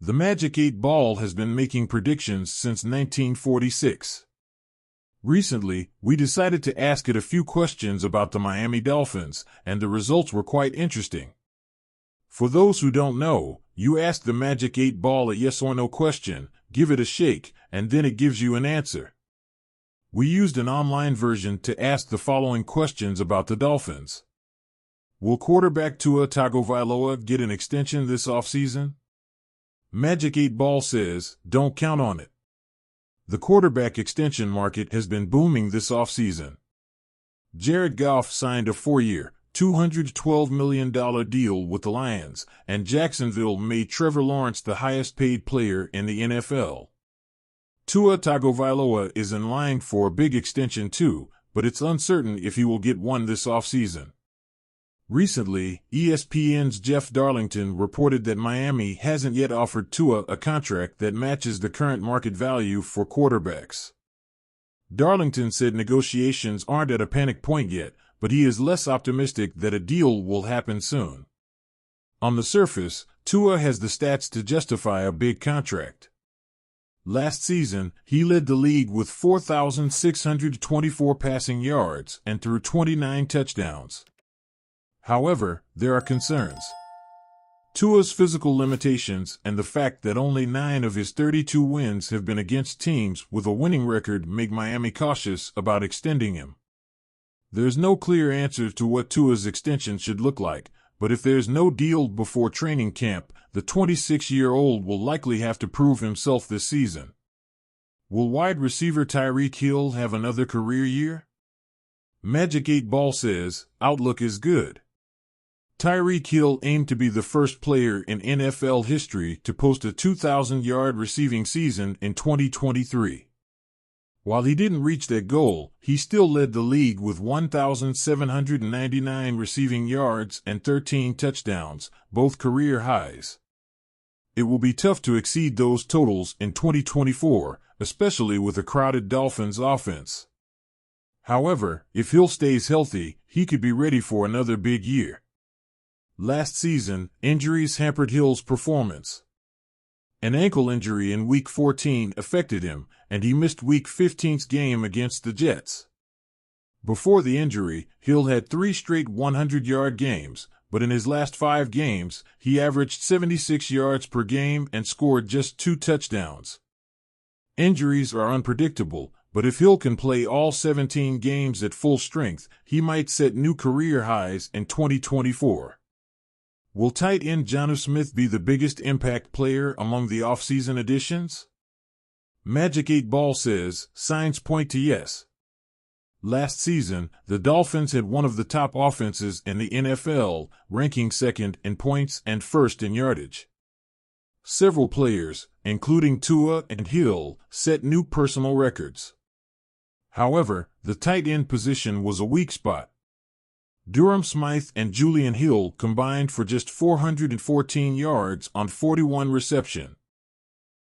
The Magic 8 Ball has been making predictions since 1946. Recently, we decided to ask it a few questions about the Miami Dolphins, and the results were quite interesting. For those who don't know, you ask the Magic 8 Ball a yes or no question, give it a shake, and then it gives you an answer. We used an online version to ask the following questions about the Dolphins. Will quarterback Tua Tagovailoa get an extension this offseason? Magic 8 Ball says, don't count on it. The quarterback extension market has been booming this offseason. Jared Goff signed a 4-year, $212 million deal with the Lions, and Jacksonville made Trevor Lawrence the highest-paid player in the NFL. Tua Tagovailoa is in line for a big extension too, but it's uncertain if he will get one this offseason. Recently, ESPN's Jeff Darlington reported that Miami hasn't yet offered Tua a contract that matches the current market value for quarterbacks. Darlington said negotiations aren't at a panic point yet, but he is less optimistic that a deal will happen soon. On the surface, Tua has the stats to justify a big contract. Last season, he led the league with 4,624 passing yards and threw 29 touchdowns. However, there are concerns. Tua's physical limitations and the fact that only 9 of his 32 wins have been against teams with a winning record make Miami cautious about extending him. There's no clear answer to what Tua's extension should look like, but if there's no deal before training camp, the 26-year-old will likely have to prove himself this season. Will wide receiver Tyreek Hill have another career year? Magic 8 Ball says, outlook is good. Tyreek Hill aimed to be the first player in NFL history to post a 2,000-yard receiving season in 2023. While he didn't reach that goal, he still led the league with 1,799 receiving yards and 13 touchdowns, both career highs. It will be tough to exceed those totals in 2024, especially with a crowded Dolphins offense. However, if Hill stays healthy, he could be ready for another big year. Last season, injuries hampered Hill's performance. An ankle injury in Week 14 affected him, and he missed Week 15's game against the Jets. Before the injury, Hill had 3 straight 100-yard games, but in his last 5 games, he averaged 76 yards per game and scored just 2 touchdowns. Injuries are unpredictable, but if Hill can play all 17 games at full strength, he might set new career highs in 2024. Will tight end Jonnu Smith be the biggest impact player among the offseason additions? Magic 8 Ball says, signs point to yes. Last season, the Dolphins had one of the top offenses in the NFL, ranking second in points and first in yardage. Several players, including Tua and Hill, set new personal records. However, the tight end position was a weak spot. Durham Smythe and Julian Hill combined for just 414 yards on 41 receptions.